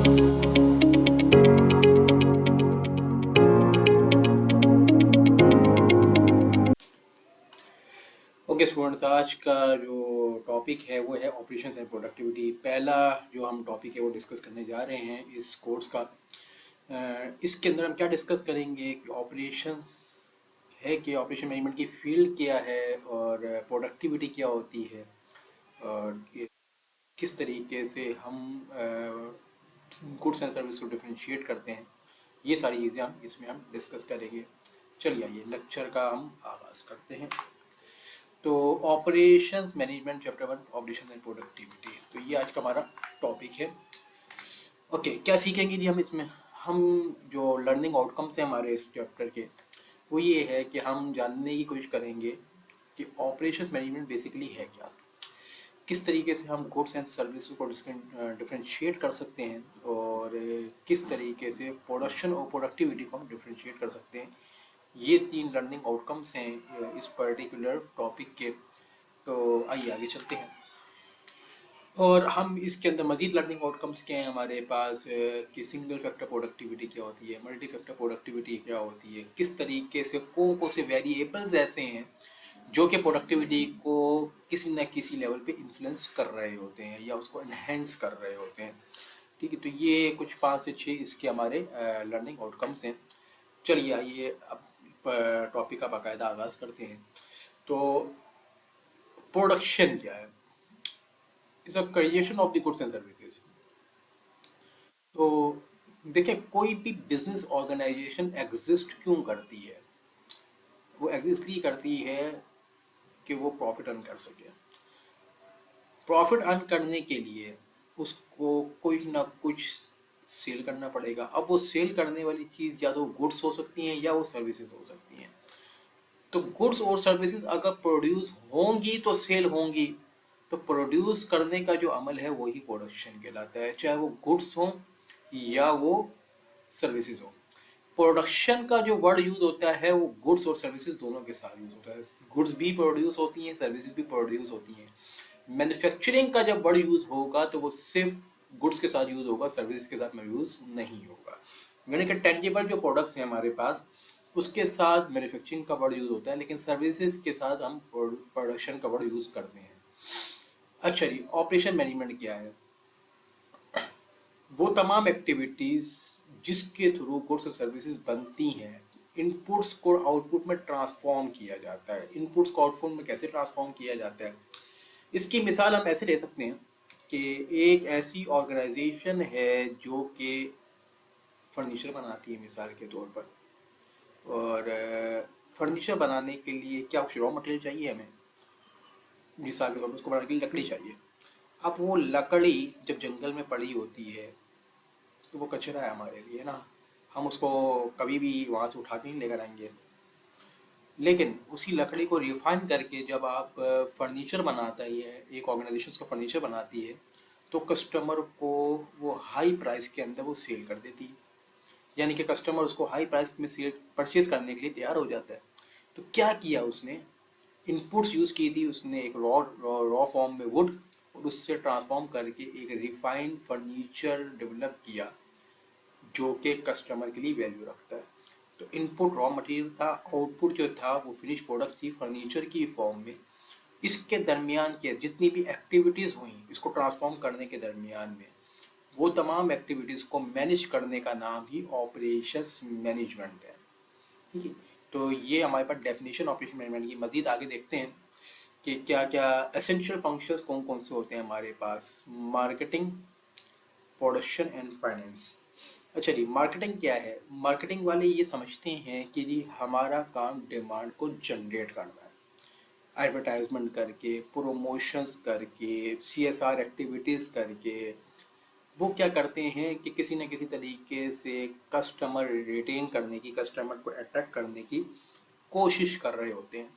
Okay students, आज का जो टॉपिक है वो है ऑपरेशंस एंड प्रोडक्टिविटी। पहला जो हम टॉपिक है वो डिस्कस करने जा रहे हैं इस कोर्स का। इसके अंदर हम क्या डिस्कस करेंगे कि ऑपरेशंस है कि ऑपरेशन मैनेजमेंट की फील्ड क्या है और प्रोडक्टिविटी क्या होती है और किस तरीके से हम गुड्स एंड सर्विस को डिफरेंशिएट करते हैं। ये सारी चीज़ें हम इसमें डिस्कस करेंगे। चलिए आइए लेक्चर का हम आगाज़ करते हैं। तो operations management chapter 1, operation and productivity, तो ये आज का हमारा टॉपिक है। ओके, क्या सीखेंगे जी हम इसमें? हम जो लर्निंग आउटकम्स हैं हमारे इस चैप्टर के, वो ये है कि हम जानने की कोशिश करेंगे कि ऑपरेशंस मैनेजमेंट बेसिकली है क्या, किस तरीके से हम गुड्स एंड सर्विस को डिफरेंशिएट कर सकते हैं और किस तरीके से प्रोडक्शन और प्रोडक्टिविटी को हम डिफरेंशिएट कर सकते हैं। ये 3 लर्निंग आउटकम्स हैं इस पर्टिकुलर टॉपिक के। तो आइए आगे चलते हैं और हम इसके अंदर मज़ीद लर्निंग आउटकम्स क्या हैं हमारे पास कि सिंगल फैक्टर प्रोडक्टिविटी क्या होती है, मल्टी फैक्टर प्रोडक्टिविटी क्या होती है, किस तरीके से कौन से वेरिएबल्स ऐसे हैं जो कि प्रोडक्टिविटी को किसी न किसी लेवल पे इन्फ्लुएंस कर रहे होते हैं या उसको इन्हेंस कर रहे होते हैं। ठीक है, तो ये कुछ 5 से 6 इसके हमारे लर्निंग आउटकम्स हैं। चलिए आइए अब टॉपिक का बाकायदा आगाज़ करते हैं। तो प्रोडक्शन क्या है? Is a creation of the goods and services. तो देखिए, कोई भी बिजनेस ऑर्गेनाइजेशन एग्जिस्ट क्यों करती है? वो एग्जिस्ट इसलिए करती है कि वो प्रॉफिट अर्न कर सके। प्रॉफिट अर्न करने के लिए उसको कोई ना कुछ सेल करना पड़ेगा। अब वो सेल करने वाली चीज़ या तो गुड्स हो सकती हैं या वो सर्विसेज हो सकती हैं। तो गुड्स और सर्विसेज अगर प्रोड्यूस होंगी तो सेल होंगी। तो प्रोड्यूस करने का जो अमल है वही प्रोडक्शन कहलाता है, चाहे वो गुड्स हो या वो सर्विसेज हो। प्रोडक्शन का जो वर्ड यूज होता है वो गुड्स और सर्विसेज दोनों के साथ यूज होता है। गुड्स भी प्रोड्यूस होती हैं, सर्विसेज भी प्रोड्यूस होती हैं। मैन्युफैक्चरिंग का जब वर्ड यूज होगा तो वो सिर्फ गुड्स के साथ यूज होगा, सर्विसेज के साथ में यूज नहीं होगा। यानी कि टेंजिबल जो प्रोडक्ट्स हैं हमारे पास उसके साथ मैन्युफैक्चरिंग का वर्ड यूज होता है, लेकिन सर्विसेज के साथ हम प्रोडक्शन का वर्ड यूज करते हैं। अच्छा जी, ऑपरेशन मैनेजमेंट क्या है? वो तमाम एक्टिविटीज़ जिसके थ्रू गुड्स और सर्विसेज बनती हैं, इनपुट्स को आउटपुट में ट्रांसफॉर्म किया जाता है। इनपुट्स को आउटपुट में कैसे ट्रांसफॉर्म किया जाता है, इसकी मिसाल हम ऐसे ले सकते हैं कि एक ऐसी ऑर्गेनाइजेशन है जो कि फर्नीचर बनाती है मिसाल के तौर पर, और फर्नीचर बनाने के लिए क्या कुछ रॉ मटेरियल चाहिए हमें। मिसाल के तौर पर उसको बनाने के लिए लकड़ी चाहिए। अब वो लकड़ी जब जंगल में पड़ी होती है तो वो कचरा है हमारे लिए ना, हम उसको कभी भी वहाँ से उठा के नहीं लेकर आएंगे। लेकिन उसी लकड़ी को रिफाइन करके जब आप फर्नीचर बनाता है, एक ऑर्गेनाइजेशन उसका फर्नीचर बनाती है, तो कस्टमर को वो हाई प्राइस के अंदर वो सेल कर देती है। यानी कि कस्टमर उसको हाई प्राइस में सेल परचेज करने के लिए तैयार हो जाता है। तो क्या किया उसने? इनपुट्स यूज़ की थी उसने, एक रॉ रॉ फॉर्म में वुड, और उससे ट्रांसफॉर्म करके एक रिफाइंड फर्नीचर डेवलप किया जो कि कस्टमर के लिए वैल्यू रखता है। तो इनपुट रॉ मटेरियल था, आउटपुट जो था वो फिनिश प्रोडक्ट थी फर्नीचर की फॉर्म में। इसके दरमियान के जितनी भी एक्टिविटीज़ हुई इसको ट्रांसफॉर्म करने के दरमियान में, वो तमाम एक्टिविटीज़ को मैनेज करने का नाम ही ऑपरेशंस मैनेजमेंट है। ठीक है, तो ये हमारे पास डेफिनेशन ऑपरेशन मैनेजमेंट की। मज़ीद आगे देखते हैं कि क्या क्या एसेंशियल फंक्शंस कौन कौन से होते हैं हमारे पास। Marketing, production and finance. अच्छा जी, मार्केटिंग क्या है? मार्केटिंग वाले ये समझते हैं कि जी हमारा काम डिमांड को जनरेट करना है, एडवर्टाइजमेंट करके, प्रोमोशंस करके, सीएसआर एक्टिविटीज़ करके। वो क्या करते हैं कि किसी न किसी तरीके से कस्टमर रिटेन करने की, कस्टमर को अट्रैक्ट करने की कोशिश कर रहे होते हैं।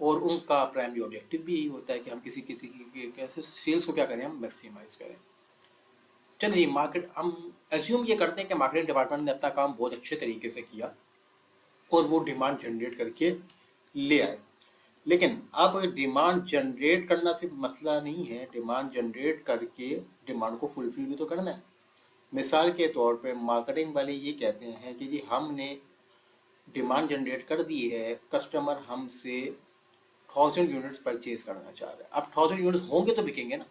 और उनका प्राइमरी ऑब्जेक्टिव भी यही होता है कि हम किसी किसी की कैसे सेल्स को क्या करें, हम मैक्सिमाइज करें। चलिए, मार्केट हम एज्यूम ये करते हैं कि मार्केटिंग डिपार्टमेंट ने अपना काम बहुत अच्छे तरीके से किया और वो डिमांड जनरेट करके ले आए। लेकिन अब डिमांड जनरेट करना सिर्फ मसला नहीं है, डिमांड जनरेट करके डिमांड को फुलफिल भी तो करना है। मिसाल के तौर पे मार्केटिंग वाले ये कहते हैं कि जी हमने डिमांड जनरेट कर दी है, कस्टमर हमसे 1000 यूनिट्स परचेज करना चाह रहा है। अब 1000 यूनिट्स होंगे तो बिकेंगे ना।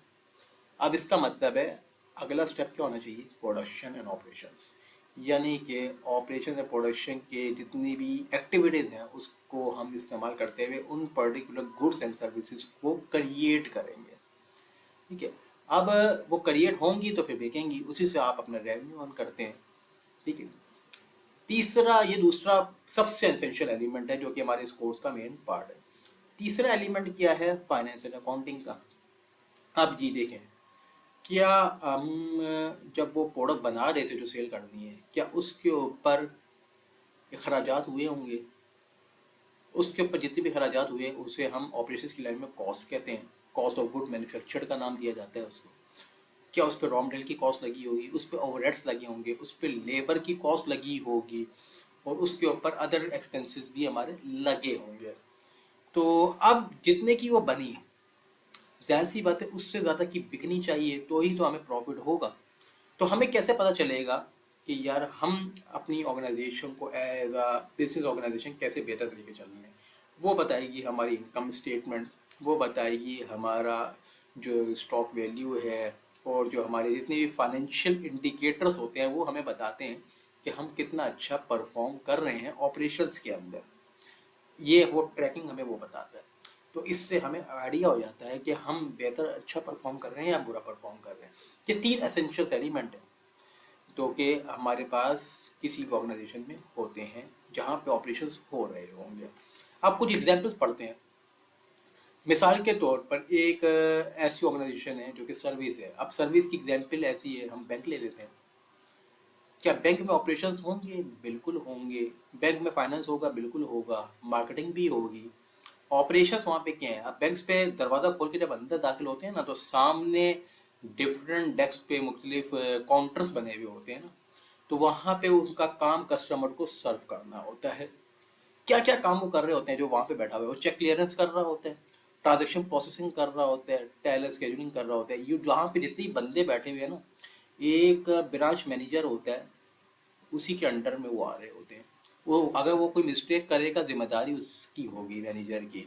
अब इसका मतलब है अगला स्टेप क्या होना चाहिए, प्रोडक्शन एंड ऑपरेशंस, यानी कि ऑपरेशन एंड प्रोडक्शन के जितनी भी एक्टिविटीज़ हैं उसको हम इस्तेमाल करते हुए उन पर्टिकुलर गुड्स एंड सर्विसेज को क्रिएट करेंगे। ठीक है, अब वो क्रिएट होंगी तो फिर बिकेंगी, उसी से आप अपना रेवेन्यू अर्न करते हैं। ठीक है, तीसरा, ये दूसरा सबसे एसेंशियल एलिमेंट है जो कि हमारे इस कोर्स का मेन पार्ट है। तीसरा एलिमेंट क्या है, फाइनेंस एंड अकाउंटिंग का। अब जी देखें, क्या हम जब वो प्रोडक्ट बना रहे थे जो सेल करनी है, क्या उसके ऊपर अखराजात हुए होंगे? उसके ऊपर जितने भी अखराजात हुए उसे हम ऑपरेशंस की लाइन में कॉस्ट कहते हैं। कॉस्ट ऑफ गुड मैन्युफैक्चर्ड का नाम दिया जाता है उसको। क्या उस पर रॉ मटेरियल की कॉस्ट लगी होगी, उस पर ओवरहेड्स लगे होंगे, उस पर लेबर की कॉस्ट लगी होगी, और उसके ऊपर अदर एक्सपेंसेस भी हमारे लगे होंगे। तो अब जितने की वो बनी, जाहिर सी बात है उससे ज़्यादा की बिकनी चाहिए, तो ही तो हमें प्रॉफिट होगा। तो हमें कैसे पता चलेगा कि यार हम अपनी ऑर्गेनाइजेशन को एज अ बिजनेस ऑर्गेनाइजेशन कैसे बेहतर तरीके चल रहे हैं? वो बताएगी हमारी इनकम स्टेटमेंट, वो बताएगी हमारा जो स्टॉक वैल्यू है, और जो हमारे जितने भी फाइनेंशियल इंडिकेटर्स होते हैं वो हमें बताते हैं कि हम कितना अच्छा परफॉर्म कर रहे हैं ऑपरेशंस के अंदर। ये वो ट्रैकिंग हमें वो बताता है। तो इससे हमें आइडिया हो जाता है कि हम बेहतर अच्छा परफॉर्म कर रहे हैं या बुरा परफॉर्म कर रहे हैं। ये तीन एसेंशियल एलिमेंट है तो कि हमारे पास किसी भी ऑर्गेनाइजेशन में होते हैं जहाँ पे ऑपरेशंस हो रहे होंगे। अब कुछ एग्जांपल्स पढ़ते हैं। मिसाल के तौर पर एक ऐसी ऑर्गेनाइजेशन है जो कि सर्विस है। अब सर्विस की एग्जांपल ऐसी है, हम बैंक ले लेते हैं। क्या बैंक में ऑपरेशंस होंगे? बिल्कुल होंगे। बैंक में फाइनेंस होगा? बिल्कुल होगा। मार्केटिंग भी होगी। ऑपरेशंस वहाँ पे क्या है, अब बैंक्स पे दरवाज़ा खोल के जब अंदर दाखिल होते हैं ना, तो सामने डिफरेंट डेस्क पे मुख्तलिफ काउंटर्स बने हुए होते हैं ना, तो वहाँ पे उनका काम कस्टमर को सर्व करना होता है। क्या क्या काम वो कर रहे होते हैं? जो वहाँ पे बैठा हुआ है वो चेक क्लियरेंस कर रहा होता है, ट्रांजेक्शन प्रोसेसिंग कर रहा होता है, टेलर स्केड्यूलिंग कर रहा होता है। ये जहाँ पे जितने बंदे बैठे हुए हैं ना, एक ब्रांच मैनेजर होता है, उसी के अंडर में वो आ रहे होते हैं। वो अगर वो कोई मिस्टेक करेगा जिम्मेदारी उसकी होगी मैनेजर की।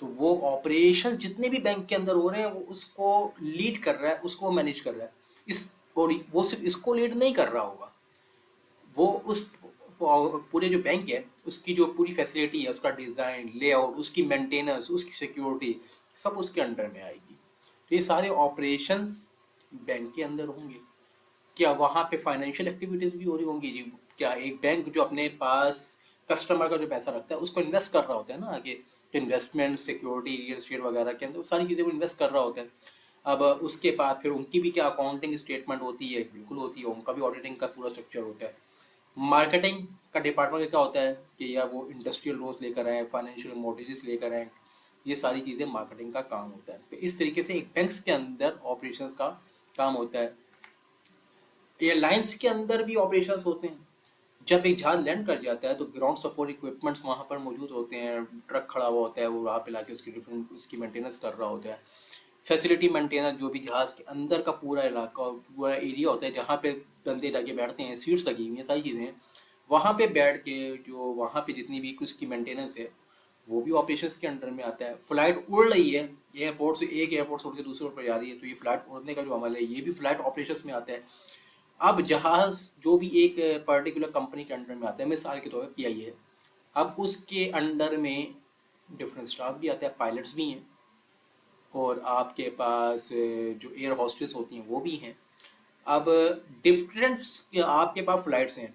तो वो ऑपरेशंस जितने भी बैंक के अंदर हो रहे हैं वो उसको लीड कर रहा है, उसको मैनेज कर रहा है। इस और वो सिर्फ इसको लीड नहीं कर रहा होगा, वो उस पूरे जो बैंक है उसकी जो पूरी फैसिलिटी है, उसका डिज़ाइन, लेआउट, उसकी मेंटेनेंस, उसकी सिक्योरिटी, सब उसके अंडर में आएगी। तो ये सारे ऑपरेशंस बैंक के अंदर होंगे। क्या वहाँ पे फाइनेंशियल एक्टिविटीज़ भी हो रही होंगी जी? क्या एक बैंक जो अपने पास कस्टमर का जो पैसा रखता है उसको इन्वेस्ट कर रहा होता है ना आगे, इन्वेस्टमेंट, सिक्योरिटी, रियल एस्टेट वगैरह के अंदर वो सारी चीज़ें वो इन्वेस्ट कर रहा होता है। अब उसके बाद फिर उनकी भी क्या अकाउंटिंग स्टेटमेंट होती है? बिल्कुल होती है। उनका भी ऑडिटिंग का पूरा स्ट्रक्चर होता है। मार्केटिंग का डिपार्टमेंट क्या होता है कि या वो इंडस्ट्रियल लोन्स लेकर आए, फाइनेंशियल मॉर्गेजेस लेकर आए, ये सारी चीज़ें मार्केटिंग का काम होता है। तो इस तरीके से एक बैंक्स के अंदर ऑपरेशंस का काम होता है। एयरलाइंस के अंदर भी ऑपरेशंस होते हैं। जब एक जहाज लैंड कर जाता है तो ग्राउंड सपोर्ट इक्विपमेंट्स वहाँ पर मौजूद होते हैं। ट्रक खड़ा हुआ होता है, वो वहाँ पे लाके उसकी डिफरेंट उसकी मेंटेनेंस कर रहा होता है। फैसिलिटी मेंटेनेंस, जो भी जहाज़ के अंदर का पूरा इलाका और पूरा एरिया होता है जहाँ पे बंदे जाके बैठते हैं, सीट्स लगी हुई हैं, सारी चीज़ें हैं, वहाँ पे बैठ के जो वहाँ पे जितनी भी उसकी मेंटेनेंस है वो भी ऑपरेशंस के अंडर में आता है। फ्लाइट उड़ रही है, एयरपोर्ट से एक एयरपोर्ट से उड़ के दूसरे पर जा रही है, तो ये फ्लाइट उड़ने का जो अमल है ये भी फ्लाइट ऑपरेशंस में आता है। अब जहाज जो भी एक पर्टिकुलर कंपनी के अंडर में आता है, मिसाल के तौर पर पीआई है, अब उसके अंडर में डिफरेंट स्टाफ भी आता है, पायलट्स भी हैं, और आपके पास जो एयर हॉस्टेस होती हैं वो भी हैं। अब डिफरेंट आपके पास फ्लाइट्स हैं।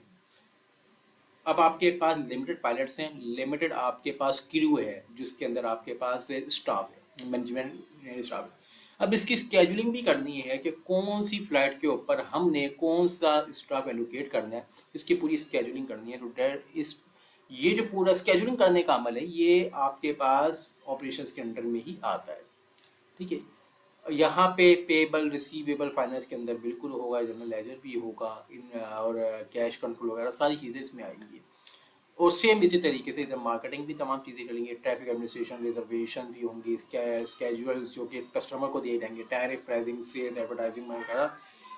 अब आपके पास लिमिटेड पायलट्स हैं, लिमिटेड आपके पास क्रू है जिसके अंदर आपके पास स्टाफ है, मैनेजमेंट स्टाफ है। अब इसकी स्केजुलिंग भी करनी है कि कौन सी फ़्लाइट के ऊपर हमने कौन सा स्टाफ एलोकेट करना है, इसकी पूरी स्केजुलिंग करनी है। तो इस ये जो पूरा स्केजुलिंग करने का अमल है ये आपके पास ऑपरेशंस के अंडर में ही आता है। ठीक है, यहाँ पे पेबल, रिसीवेबल फाइनेंस के अंदर बिल्कुल होगा, जनरल लेजर भी होगा, इन और कैश कंट्रोल वगैरह सारी चीज़ें इसमें आएंगी। और सेम इसी तरीके से इधर मार्केटिंग भी तमाम चीज़ें चलेंगी, ट्रैफिक एडमिनिस्ट्रेशन, रिजर्वेशन भी होंगी, स्केजुअल्स जो कि कस्टमर को दिए जाएंगे, टैरिफ, प्राइसिंग, सेल्स, एडवर्टाइजिंग वगैरह,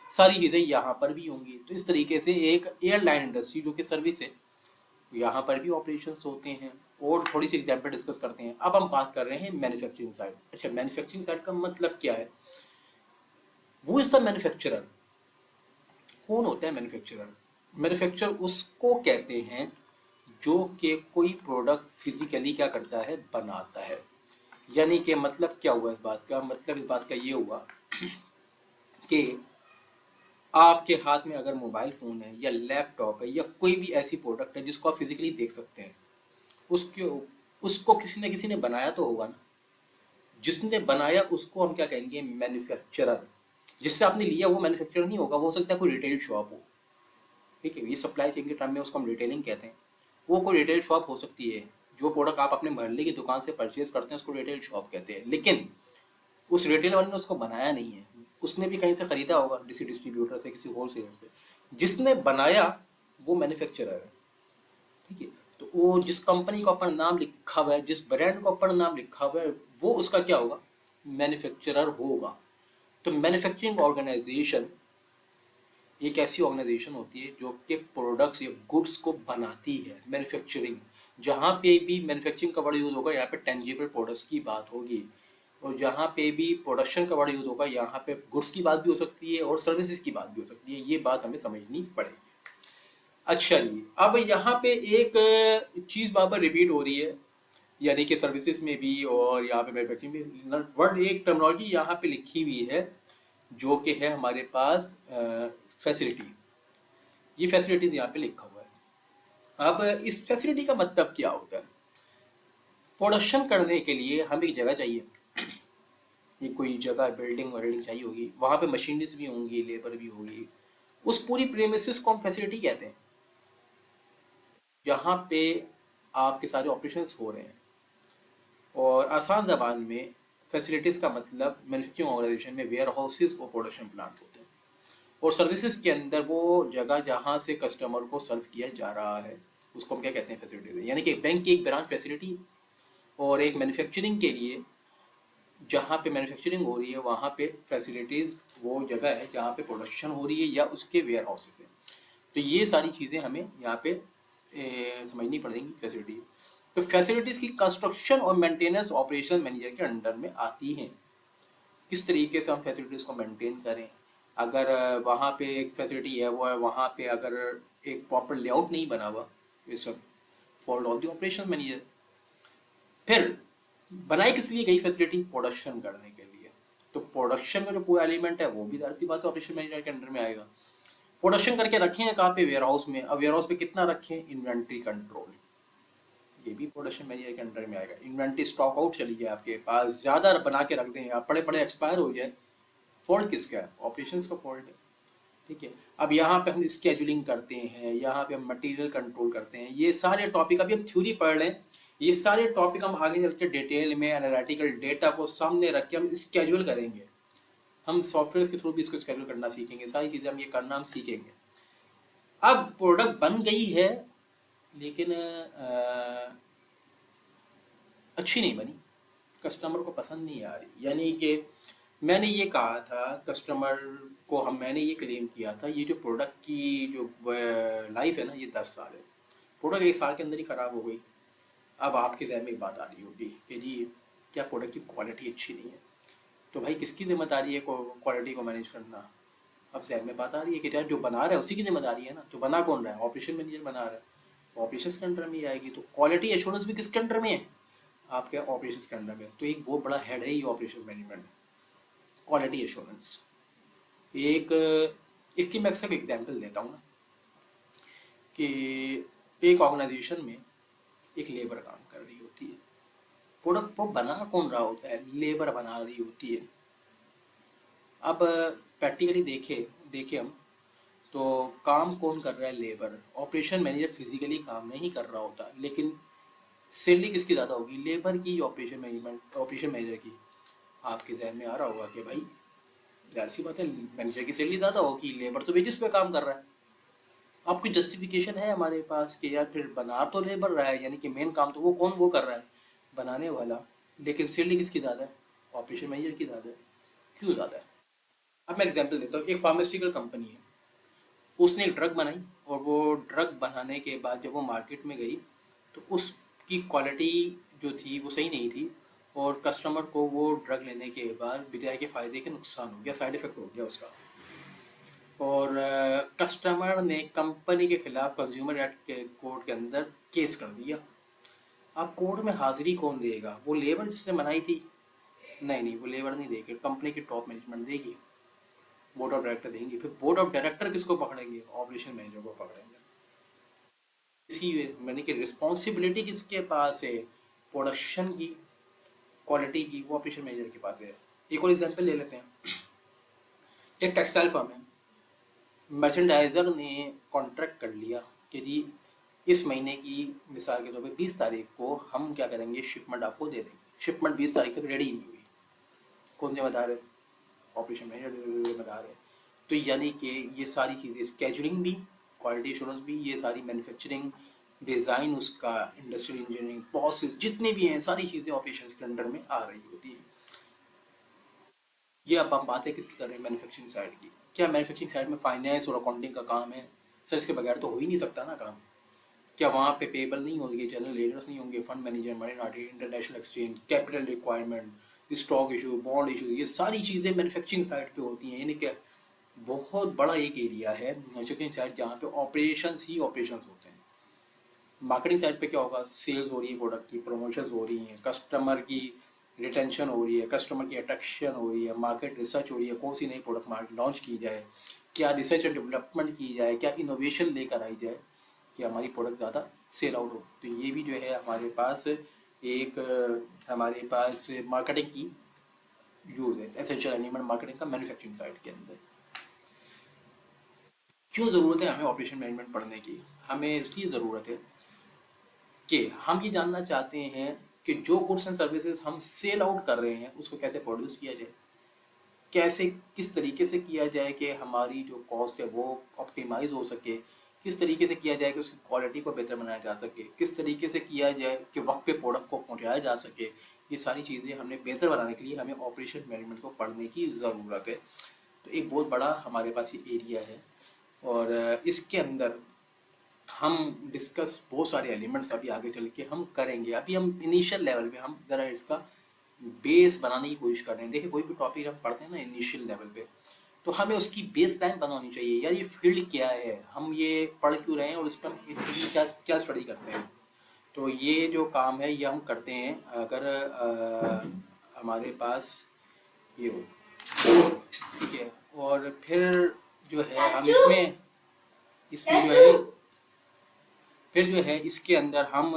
सारी चीज़ें यहाँ पर भी होंगी। तो इस तरीके से एक एयरलाइन इंडस्ट्री जो कि सर्विस है, यहाँ पर भी ऑपरेशंस होते हैं। और थोड़ी सी एग्जाम्पल डिस्कस करते हैं। अब हम बात कर रहे हैं मैन्युफैक्चरिंग साइड। अच्छा, मैन्युफैक्चरिंग साइड का मतलब क्या है? वो इज द मैन्युफैक्चरर। कौन होता है मैन्युफैक्चरर? मैन्युफैक्चरर उसको कहते हैं जो कि कोई प्रोडक्ट फिजिकली क्या करता है, बनाता है। यानी कि मतलब क्या हुआ इस बात का? मतलब इस बात का ये हुआ कि आपके हाथ में अगर मोबाइल फ़ोन है या लैपटॉप है या कोई भी ऐसी प्रोडक्ट है जिसको आप फिजिकली देख सकते हैं, उसके उसको किसी न किसी ने बनाया तो होगा ना। जिसने बनाया उसको हम क्या कहेंगे? मैन्युफैक्चरर। जिससे आपने लिया वो मैन्युफैक्चरर नहीं होगा, वो हो सकता है कोई रिटेल शॉप हो। ठीक है, ये सप्लाई चेन के टर्म में उसको हम रिटेलिंग कहते हैं। वो कोई रिटेल शॉप हो सकती है। जो प्रोडक्ट आप अपने मोहल्ले की दुकान से परचेज करते हैं उसको रिटेल शॉप कहते हैं। लेकिन उस रिटेल वाले ने उसको बनाया नहीं है, उसने भी कहीं से खरीदा होगा, किसी डिस्ट्रीब्यूटर से, किसी होलसेलर से। जिसने बनाया वो मैन्युफैक्चरर है। ठीक है, तो वो जिस कंपनी को अपना नाम लिखा हुआ है, जिस ब्रांड को अपना नाम लिखा हुआ है, वो उसका क्या होगा? मैन्युफैक्चरर होगा। तो मैन्युफैक्चरिंग ऑर्गेनाइजेशन एक ऐसी ऑर्गेनाइजेशन होती है जो कि प्रोडक्ट्स या गुड्स को बनाती है। मैन्युफैक्चरिंग, जहाँ पे भी मैन्युफैक्चरिंग का वर्ड यूज़ होगा यहाँ पे टेंजिबल प्रोडक्ट्स की बात होगी। और जहाँ पे भी प्रोडक्शन का वर्ड यूज़ होगा यहाँ पे गुड्स की बात भी हो सकती है और सर्विसेज की बात भी हो सकती है। ये बात हमें समझनी पड़ेगी। अच्छा जी, अब यहाँ पे एक चीज़ बार बार रिपीट हो रही है, यानी कि सर्विसेज में भी और यहाँ पे मैन्युफैक्चरिंग में वर्ड, एक टर्मिनोलॉजी यहाँ पे लिखी हुई है जो कि है हमारे पास फैसिलिटी। ये फैसिलिटीज यहाँ पे लिखा हुआ है। अब इस फैसिलिटी का मतलब क्या होता है? प्रोडक्शन करने के लिए हमें एक जगह चाहिए। ये कोई जगह, बिल्डिंग वर्ल्डिंग चाहिए होगी, वहाँ पे मशीनरीज भी होंगी, लेबर भी होगी। उस पूरी प्रेमिसेस को हम फैसिलिटी कहते हैं, जहाँ पे आपके सारे ऑपरेशंस हो रहे हैं। और आसान ज़बान में फैसिलिटीज़ का मतलब मैन्युफैक्चरिंग ऑर्गेनाइजेशन में वेयर हाउसेज और प्रोडक्शन प्लांट होते हैं। और सर्विसेज के अंदर वो जगह जहाँ से कस्टमर को सर्व किया जा रहा है, उसको हम क्या कहते हैं? फैसिलिटीज। यानी कि बैंक की एक ब्रांच फैसिलिटी, और एक मैन्युफैक्चरिंग के लिए जहाँ पे मैन्युफैक्चरिंग हो रही है वहाँ पे फैसिलिटीज़ वो जगह है जहाँ पे प्रोडक्शन हो रही है या उसके वेयर हाउसेज है। तो ये सारी चीज़ें हमें यहाँ पे समझनी पड़ेंगी फैसिलिटी। तो फैसिलिटीज़ की कंस्ट्रक्शन और मेंटेनेंस ऑपरेशन मैनेजर के अंडर में आती हैं। किस तरीके से हम फैसिलिटीज़ को मेंटेन करें? अगर वहाँ पे एक फैसिलिटी है, वो है वहाँ पे अगर एक प्रॉपर लेआउट नहीं बना हुआ, ये सब fault of the operation manager. फिर बनाई किस लिए गई फैसिलिटी? प्रोडक्शन करने के लिए। तो प्रोडक्शन का जो पूरा एलिमेंट है वो भी जाहिर सी बात है ऑपरेशन मैनेजर के अंडर में आएगा। प्रोडक्शन करके रखे हैं कहाँ पे? वेयर हाउस में। अब वेयर हाउस पे कितना रखें? इन्वेंट्री कंट्रोल, ये भी प्रोडक्शन मैनेजर के अंडर में आएगा। इन्वेंट्री स्टॉक आउट चली जाए, आपके पास ज़्यादा बना के रख दें, आप पड़े पड़े एक्सपायर हो जाए, फॉल्ट किसका है? ऑपरेशंस का फॉल्ट है। ठीक है, अब यहाँ पे हम स्केजुलिंग करते हैं, यहाँ पे हम मटेरियल कंट्रोल करते हैं। ये सारे टॉपिक, अभी हम थ्योरी पढ़ रहे हैं, ये सारे टॉपिक हम आगे चल के डिटेल में एनालिटिकल डेटा को सामने रख के हम स्केजुअल करेंगे। हम सॉफ्टवेयर के थ्रू भी इसको स्केजुअल करना सीखेंगे, सारी चीज़ें हम ये करना हम सीखेंगे। अब प्रोडक्ट बन गई है, लेकिन अच्छी नहीं बनी, कस्टमर को पसंद नहीं आ रही। यानी कि मैंने ये कहा था कस्टमर को, मैंने ये क्लेम किया था ये जो प्रोडक्ट की जो लाइफ है ना, ये 10 साल है। प्रोडक्ट 1 साल के अंदर ही ख़राब हो गई। अब आपके जहन में एक बात आ रही होगी कि जी क्या प्रोडक्ट की क्वालिटी अच्छी नहीं है? तो भाई किसकी जिम्मेदारी है क्वालिटी को मैनेज करना? अब जहन में बात आ रही है कि यार जो बना रहा है उसी की जिम्मेदारी है ना। तो बना कौन रहा है? ऑपरेशन मैनेजर बना रहा है। ऑपरेशन के अंडर में ही आएगी। तो क्वालिटी एश्योरेंस भी किसके अंडर में है? आपके ऑपरेशन के अंडर में। तो एक बहुत बड़ा हेड है ये ऑपरेशन मैनेजमेंट, क्वालिटी एश्योरेंस। एक इसकी मैं अक्सर एग्जाम्पल देता हूँ ना, कि एक ऑर्गेनाइजेशन में एक लेबर काम कर रही होती है। प्रोडक्ट को बना कौन रहा होता है? लेबर बना रही होती है। अब प्रैक्टिकली देखे हम तो काम कौन कर रहा है? लेबर। ऑपरेशन मैनेजर फिजिकली काम नहीं कर रहा होता, लेकिन सैलरी किसकी ज़्यादा होगी? लेबर की, ऑपरेशन मैनेजमेंट, ऑपरेशन मैनेजर की। आपके जहन में आ रहा होगा कि भाई जाहिर सी बात है मैनेजर की सैलरी ज़्यादा होगी, लेबर तो वेजिस पे काम कर रहा है। आपकी जस्टिफिकेशन है हमारे पास कि यार फिर बना तो लेबर रहा है, यानी कि मेन काम तो वो कर रहा है, बनाने वाला। लेकिन सैलरी किसकी ज़्यादा है? ऑपरेशन मैनेजर की ज़्यादा है। क्यों ज़्यादा है? अब मैं एग्जांपल देता हूँ, एक फार्मास्यूटिकल कंपनी है, उसने एक ड्रग बनाई, और वो ड्रग बनाने के बाद जब वो मार्केट में गई तो उसकी क्वालिटी जो थी वो सही नहीं थी, और कस्टमर को वो ड्रग लेने के बाद बजाय के फ़ायदे के नुकसान हो गया, साइड इफ़ेक्ट हो गया उसका। और कस्टमर ने कंपनी के खिलाफ कंज्यूमर एक्ट के कोर्ट के अंदर केस कर दिया। अब कोर्ट में हाजिरी कौन देगा? वो लेबर जिसने बनाई थी? नहीं नहीं, वो लेबर नहीं देगी, कंपनी की टॉप मैनेजमेंट देगी, बोर्ड ऑफ डायरेक्टर देंगे। फिर बोर्ड ऑफ डायरेक्टर किसको पकड़ेंगे? ऑपरेशन मैनेजर को पकड़ेंगे। इसी मैंने कि रिस्पॉन्सिबिलिटी किसके पास है? प्रोडक्शन की, क्वालिटी की, वो ऑपरेशन मैनेजर के पास है। एक और एग्जांपल ले लेते हैं, एक टेक्सटाइल फर्म है, मर्चेंडाइजर ने कॉन्ट्रैक्ट कर लिया कि जी इस महीने की मिसाल के तौर पे 20 तारीख को हम क्या करेंगे, शिपमेंट आपको दे देंगे। शिपमेंट 20 तारीख तक रेडी नहीं हुई, कौन जिम्मेदार है? ऑपरेशन मैनेजर जिम्मेदार है। तो यानी कि ये सारी चीज़ें, स्केजुलिंग भी, क्वालिटी एश्योरेंस भी, ये सारी मैन्युफैक्चरिंग, डिज़ाइन, उसका इंडस्ट्रियल इंजीनियरिंग, प्रोसेस जितनी भी हैं, सारी चीज़ें ऑपरेशन के अंडर में आ रही होती हैं। ये अब हम बातें किसकी कर रहे हैं? मैन्युफैक्चरिंग साइड की। क्या मैन्युफैक्चरिंग साइड में फाइनेंस और अकाउंटिंग का काम है? सर इसके बगैर तो हो ही नहीं सकता ना काम। क्या वहाँ पे पेबल नहीं होंगे, जनरल लेडर्स नहीं होंगे, fund manager, money market, international exchange, capital requirement, stock issue, bond issue, ये सारी चीज़ें मैन्युफैक्चरिंग साइड पे होती हैं। यानी कि बहुत बड़ा एक एरिया है मैन्युफैक्चरिंग साइड, जहाँ पे ऑपरेशंस ही ऑपरेशंस होते हैं। मार्केटिंग साइड पे क्या होगा? सेल्स हो रही है, प्रोडक्ट की प्रमोशंस हो रही हैं, कस्टमर की रिटेंशन हो रही है, कस्टमर की अट्रैक्शन हो रही है, मार्केट रिसर्च हो रही है, कौन सी नई प्रोडक्ट मार्केट लॉन्च की जाए, क्या रिसर्च एंड डेवलपमेंट की जाए, क्या इनोवेशन लेकर आई जाए कि हमारी प्रोडक्ट ज़्यादा सेल आउट हो। तो ये भी जो है हमारे पास एक हमारे पास मार्केटिंग की यूज़ है, एसेंशियल एलिमेंट मार्केटिंग का मैन्युफैक्चरिंग साइड के अंदर। क्यों ज़रूरत है हमें ऑपरेशन मैनेजमेंट पढ़ने की? हमें इसलिए ज़रूरत है कि हम ये जानना चाहते हैं कि जो गुड्स एंड सर्विसेज हम सेल आउट कर रहे हैं उसको कैसे प्रोड्यूस किया जाए, कैसे किस तरीके से किया जाए कि हमारी जो कॉस्ट है वो ऑप्टिमाइज हो सके, किस तरीके से किया जाए कि उसकी क्वालिटी को बेहतर बनाया जा सके, किस तरीके से किया जाए कि वक्त पे प्रोडक्ट को पहुंचाया जा सके। ये सारी चीज़ें हमें बेहतर बनाने के लिए हमें ऑपरेशन मैनेजमेंट को पढ़ने की ज़रूरत है। तो एक बहुत बड़ा हमारे पास ये एरिया है, और इसके अंदर हम डिस्कस बहुत सारे एलिमेंट्स अभी आगे चल के हम करेंगे। अभी हम इनिशियल लेवल पे हम ज़रा इसका बेस बनाने की कोशिश कर रहे हैं। देखिए कोई भी टॉपिक हम पढ़ते हैं ना इनिशियल लेवल पे, तो हमें उसकी बेस लाइन बनानी चाहिए। यार ये फील्ड क्या है, हम ये पढ़ क्यों रहे हैं, और इस पर हम क्या क्या स्टडी करते हैं। तो ये जो काम है ये हम करते हैं अगर हमारे पास ये हो, ठीक है। और फिर जो है हम इसमें इसमें जो है फिर जो है इसके अंदर हम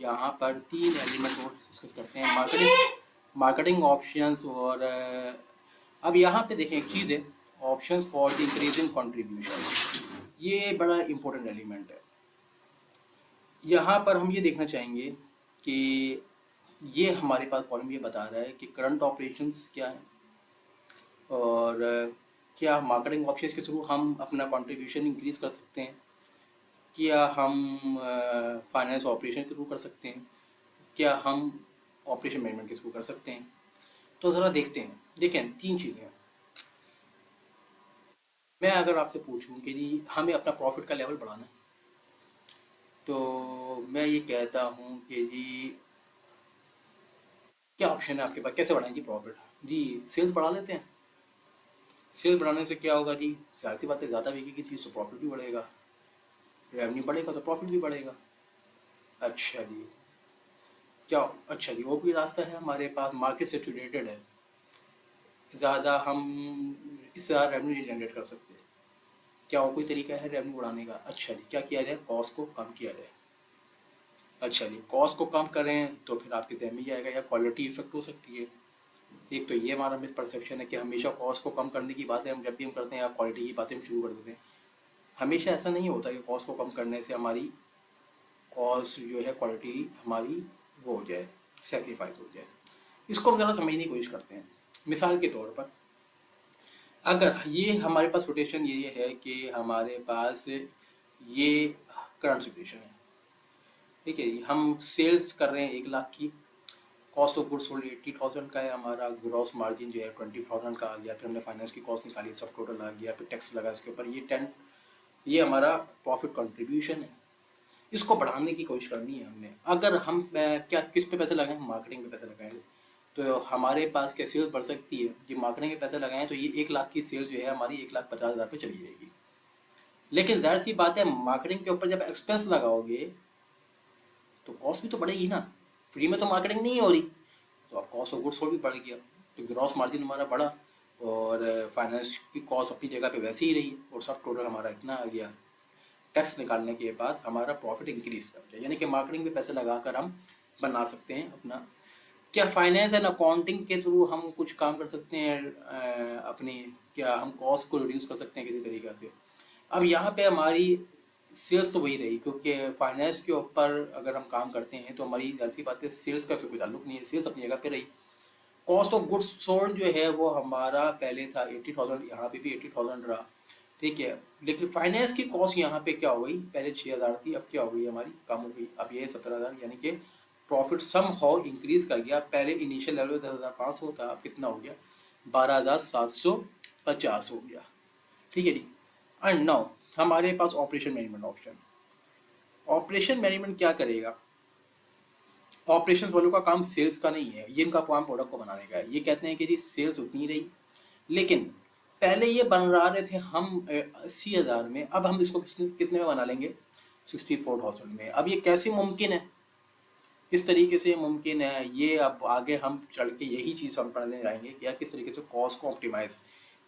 यहाँ पर 3 एलिमेंट और डिस्कस करते हैं, मार्केटिंग ऑप्शंस। और अब यहाँ पे देखें एक चीज़ है, ऑप्शंस फॉर इंक्रीजिंग कंट्रीब्यूशन, ये बड़ा इंपॉर्टेंट एलिमेंट है। यहाँ पर हम ये देखना चाहेंगे कि ये हमारे पास कॉलम ये बता रहा है कि करंट ऑपरेशंस क्या है, और क्या मार्केटिंग ऑप्शंस के थ्रू हम अपना कंट्रीब्यूशन इंक्रीज कर सकते हैं, क्या हम फाइनेंस ऑपरेशन के थ्रू कर सकते हैं, क्या हम ऑपरेशन मैनेजमेंट के थ्रू कर सकते हैं। तो ज़रा देखते हैं। देखें 3 चीज़ें हैं। मैं अगर आपसे पूछूं कि जी हमें अपना प्रॉफिट का लेवल बढ़ाना है, तो मैं ये कहता हूँ कि जी क्या ऑप्शन है आपके पास, कैसे बढ़ाएं जी प्रॉफिट? जी सेल्स बढ़ा लेते हैं। सेल्स बढ़ाने से क्या होगा जी? जाहिर सी बात है, ज़्यादा बिकेगी चीज़ तो प्रॉफिट भी बढ़ेगा, रेवेन्यू बढ़ेगा तो प्रॉफिट भी बढ़ेगा। अच्छा जी, क्या? अच्छा जी, वो भी रास्ता है हमारे पास, मार्केट से रिलेटेड है, ज़्यादा हम इससे ज़्यादा रेवेन्यू जनरेट कर सकते हैं। क्या और कोई तरीका है रेवेन्यू बढ़ाने का? अच्छा जी, क्या किया जाए? कॉस्ट को कम किया जाए। अच्छा जी, कॉस्ट को कम करें तो फिर आपके जहन में ये आएगा, या क्वालिटी इफेक्ट हो सकती है। एक तो ये हमारा मिस परसेप्शन है कि हमेशा कॉस्ट को कम करने की बातें हम जब भी हम करते हैं या क्वालिटी की बातें हम शुरू कर देते हैं। हमेशा ऐसा नहीं होता कि कॉस्ट को कम करने से हमारी कॉस्ट जो है, क्वालिटी हमारी वो हो जाए, सेक्रीफाइस हो जाए। इसको हम ज़रा समझने की कोशिश करते हैं। मिसाल के तौर पर अगर ये हमारे पास रोटेशन ये है कि हमारे पास ये करंट सिचुएशन है, ठीक है जी, हम सेल्स कर रहे हैं 1 लाख की, कॉस्ट ऑफ गुड्स सोल्ड 80,000 का है हमारा, ग्रॉस मार्जिन जो है 20,000 का आ गया, फिर हमने फाइनेंस की कॉस्ट निकाली, सब टोटल आ गया, फिर टैक्स लगा उसके ऊपर, ये हमारा प्रॉफिट कंट्रीब्यूशन है। इसको बढ़ाने की कोशिश करनी है हमने। अगर हम क्या किस पे पैसे लगाएं, मार्केटिंग पे पैसे लगाएं, तो हमारे पास क्या सेल्स बढ़ सकती है। ये मार्केटिंग पे पैसे लगाएं तो ये 1 लाख की सेल जो है हमारी 1,50,000 पे चली जाएगी। लेकिन जाहिर सी बात है, मार्केटिंग के ऊपर जब एक्सपेंस लगाओगे तो कॉस्ट भी तो बढ़ेगी ना, फ्री में तो मार्केटिंग नहीं हो रही, तो अब कॉस्ट ऑफ गुड्स सोल्ड भी बढ़ गया, तो ग्रॉस मार्जिन हमारा बढ़ा, और फाइनेंस की कॉस्ट अपनी जगह पे वैसे ही रही, और सब टोटल हमारा इतना आ गया। टैक्स निकालने के बाद हमारा प्रॉफिट इंक्रीज कर गया, यानी कि मार्केटिंग में पैसे लगाकर हम बना सकते हैं अपना। क्या फाइनेंस एंड अकाउंटिंग के थ्रू हम कुछ काम कर सकते हैं अपनी, क्या हम कॉस्ट को रिड्यूस कर सकते हैं किसी तरीके से। अब यहाँ पे हमारी सेल्स तो वही रही, क्योंकि फाइनेंस के ऊपर अगर हम काम करते हैं तो हमारी ऐसी बात है सेल्स का कोई ताल्लुक नहीं है, सेल्स अपनी जगह पे रही। कॉस्ट ऑफ गुड्स सोल्ड जो है वो हमारा पहले था 80,000, यहाँ पे भी 80,000 रहा, ठीक है। लेकिन फाइनेंस की कॉस्ट यहाँ पे क्या हो गई, पहले 6,000 थी, अब क्या हो गई हमारी, कम हो गई, अब ये 17,000, यानी कि प्रॉफिट सम हाउ इंक्रीज कर गया। पहले इनिशियल लेवल 10,500 था, अब कितना हो गया, 12,750 हो गया, ठीक है जी। एंड नाउ हमारे पास operation management option. Operation management क्या करेगा, ऑपरेशन वालों का काम सेल्स का नहीं है, ये इनका काम प्रोडक्ट को बनाने का है। ये कहते हैं कि जी सेल्स उतनी रही, लेकिन पहले ये बना रहे थे हम 80,000 में, अब हम इसको कितने में बना लेंगे, 64,000 में। अब ये कैसे मुमकिन है, किस तरीके से मुमकिन है, ये अब आगे हम चल के यही चीज़ हम पढ़ने जाएंगे कि यार किस तरीके से कॉस्ट को ऑप्टिमाइज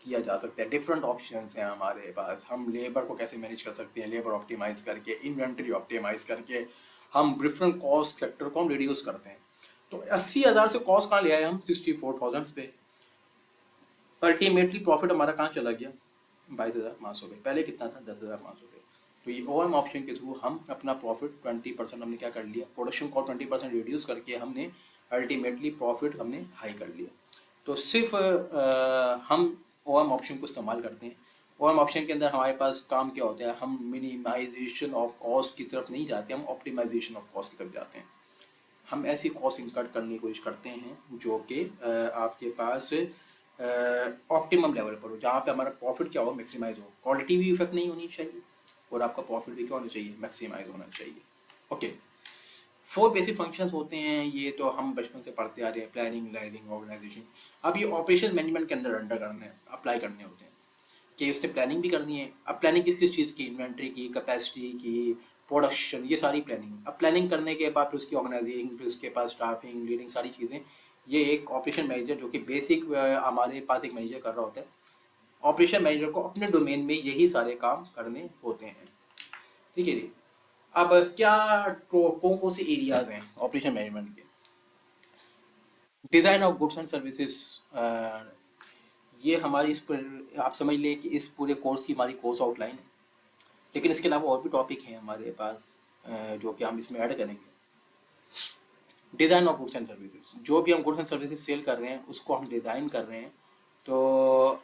किया जा सकता है। डिफरेंट ऑप्शंस हैं हमारे पास, हम लेबर को कैसे मैनेज कर सकते हैं, लेबर ऑप्टिमाइज करके, इन्वेंट्री ऑप्टिमाइज करके हम डिफरेंट कॉस्ट फैक्टर को हम रिड्यूस करते हैं। तो 80,000 से कॉस्ट कहाँ ले आए हम, 64,000 पे। अल्टीमेटली प्रॉफिट हमारा कहाँ चला गया, 22,500 पे, पहले कितना था, 10,500 पे। तो ये OM ऑप्शन के थ्रू हम अपना प्रॉफिट 20% हमने क्या कर लिया, प्रोडक्शन कॉस्ट 20% रिड्यूस करके हमने अल्टीमेटली प्रॉफिट हमने हाई कर लिया। तो सिर्फ हम OM ऑप्शन को इस्तेमाल करते हैं। OM ऑप्शन के अंदर हमारे पास काम क्या होता है, हम मिनिमाइजेशन ऑफ कॉस्ट की तरफ नहीं जाते, हम ऑप्टिमाइजेशन ऑफ कॉस्ट की तरफ जाते हैं। हम ऐसी कॉस्ट इनकट करने की कोशिश करते हैं जो कि आपके पास ऑप्टिमम लेवल पर हो, जहाँ पे हमारा प्रॉफिट क्या हो, मैक्सिमाइज हो, क्वालिटी भी इफेक्ट नहीं होनी चाहिए और आपका प्रॉफिट भी क्या होना चाहिए, मैक्सिमाइज होना चाहिए। ओके, 4 बेसिक फंक्शंस होते हैं, ये तो हम बचपन से पढ़ते आ रहे हैं, प्लानिंग, लाइनिंग, ऑर्गेनाइजेशन। अब ये ऑपरेशन मैनेजमेंट के अंदर अंडर करने अप्लाई करने होते हैं कि उससे प्लानिंग भी करनी है। अब प्लानिंग किस किस चीज़ की, इन्वेंट्री की, कैपेसिटी की, प्रोडक्शन, ये सारी प्लानिंग। अब प्लानिंग करने के बाद फिर उसकी ऑर्गेनाइजिंग, फिर उसके पास स्टाफिंग, लीडिंग, सारी चीज़ें, ये एक ऑपरेशन मैनेजर जो कि बेसिक हमारे पास एक मैनेजर कर रहा होता है। ऑपरेशन मैनेजर को अपने डोमेन में यही सारे काम करने होते हैं, ठीक है जी। अब क्या कौन कौन से एरियाज हैं ऑपरेशन मैनेजमेंट के, design of goods and services, ये हमारी इस पर आप समझ लें कि इस पूरे कोर्स की हमारी कोर्स आउटलाइन है। लेकिन इसके अलावा और भी टॉपिक हैं हमारे पास जो कि हम इसमें ऐड करेंगे। Design of goods and services, जो भी हम गुड्स एंड सर्विसेज सेल कर रहे हैं उसको हम डिज़ाइन कर रहे हैं। तो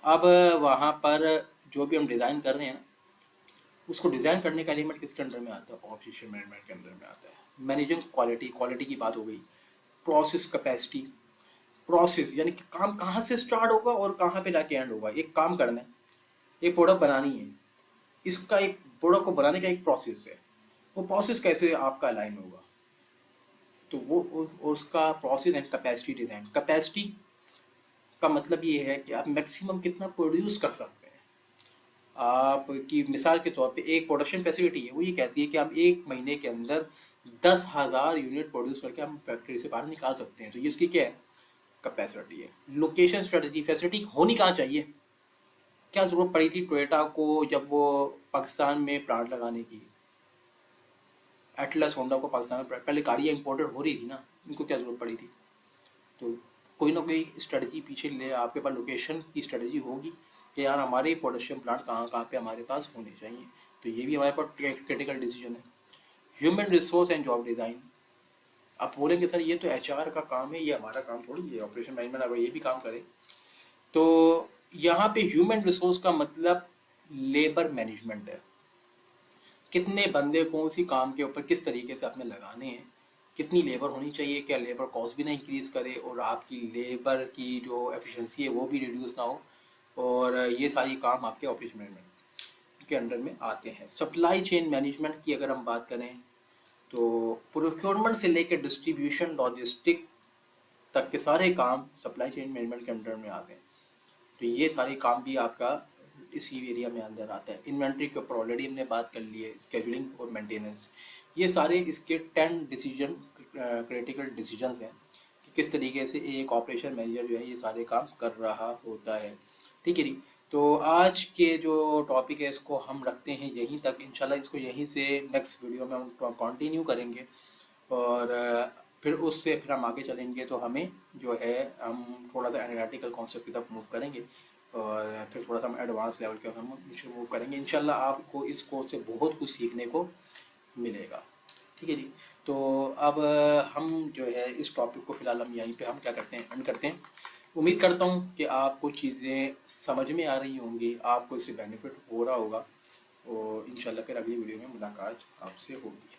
अब वहाँ पर जो भी हम डिज़ाइन कर रहे हैं उसको डिज़ाइन करने का एलिमेंट किसके अंडर में आता है, ऑपरेशन मैनेजमेंट के अंडर में आता है। मैनेजिंग क्वालिटी, क्वालिटी की बात हो गई, प्रोसेस कैपेसिटी, प्रोसेस यानी कि काम कहाँ से स्टार्ट होगा और कहाँ पे जाके एंड होगा। एक काम करना है, एक प्रोडक्ट बनानी है, इसका एक प्रोडक्ट को बनाने का एक प्रोसेस है, वो प्रोसेस कैसे आपका अलाइन होगा, तो वो उसका process and capacity design. Capacity का मतलब ये है कि आप मैक्सिमम कितना प्रोड्यूस कर सकते हैं। आपकी मिसाल के तौर पे एक प्रोडक्शन फैसिलिटी है, वो ये कहती है कि हम 1 महीने के अंदर 10,000 यूनिट प्रोड्यूस करके हम फैक्ट्री से बाहर निकाल सकते हैं, तो ये उसकी क्या है, कैपेसिटी है। लोकेशन स्ट्रेटजी, फैसिलिटी होनी कहाँ चाहिए। क्या ज़रूरत पड़ी थी टोयोटा को जब वो पाकिस्तान में प्लांट लगाने की, एटलस होंडा को पाकिस्तान में, पहले गाड़ियाँ इंपोर्टेड हो रही थी ना, इनको क्या ज़रूरत पड़ी थी। तो कोई ना कोई स्ट्रेटजी पीछे ले, आपके पास लोकेशन की स्ट्रेटजी होगी कि यार हमारे प्रोडक्शन प्लांट कहाँ कहाँ पे हमारे पास होने चाहिए। तो ये भी हमारे पास क्रिटिकल डिसीजन है। Human resource and job design, आप बोलेंगे सर ये तो HR का काम है, ये हमारा काम थोड़ी है, ऑपरेशन मैनेजमेंट अगर ये भी काम करे। तो यहाँ पे ह्यूमन रिसोर्स का मतलब लेबर मैनेजमेंट है, कितने बंदे कौन सी काम के ऊपर किस तरीके से आपने लगाने हैं, कितनी लेबर होनी चाहिए, क्या लेबर कॉस्ट भी ना इंक्रीज़ करे और आपकी लेबर की जो एफिशिएंसी है वो भी रिड्यूस ना हो। और ये सारी काम आपके ऑपरेशन मैनेजमेंट के अंडर में आते हैं। सप्लाई चेन मैनेजमेंट की अगर हम बात करें तो प्रोक्योरमेंट से लेकर डिस्ट्रीब्यूशन लॉजिस्टिक तक के सारे काम सप्लाई चेन मैनेजमेंट के अंडर में आते हैं। तो ये सारे काम भी आपका इसी एरिया में अंदर आता है। इन्वेंट्री के ऊपर ऑलरेडी हमने बात कर ली है, स्केजुलिंग और मेंटेनेंस, ये सारे इसके 10 डिसीजन क्रिटिकल डिसीजंस हैं कि किस तरीके से एक ऑपरेशन मैनेजर जो है ये सारे काम कर रहा होता है। ठीक है जी। तो आज के जो टॉपिक है इसको हम रखते हैं यहीं तक, इंशाल्लाह इसको यहीं से नेक्स्ट वीडियो में हम कंटिन्यू करेंगे। और फिर उससे फिर हम आगे चलेंगे तो हमें जो है हम थोड़ा सा एनालिटिकल कॉन्सेप्ट की तरफ मूव करेंगे और फिर थोड़ा सा हम एडवांस लेवल के हम मूव करेंगे। इंशाल्लाह आपको इस कोर्स से बहुत कुछ सीखने को मिलेगा। ठीक है जी। तो अब हम जो है इस टॉपिक को फ़िलहाल हम यहीं पे हम क्या करते हैं, एंड करते हैं। उम्मीद करता हूँ कि आपको चीज़ें समझ में आ रही होंगी, आपको इससे बेनिफिट हो रहा होगा और इंशाल्लाह फिर अगली वीडियो में मुलाकात आपसे होगी।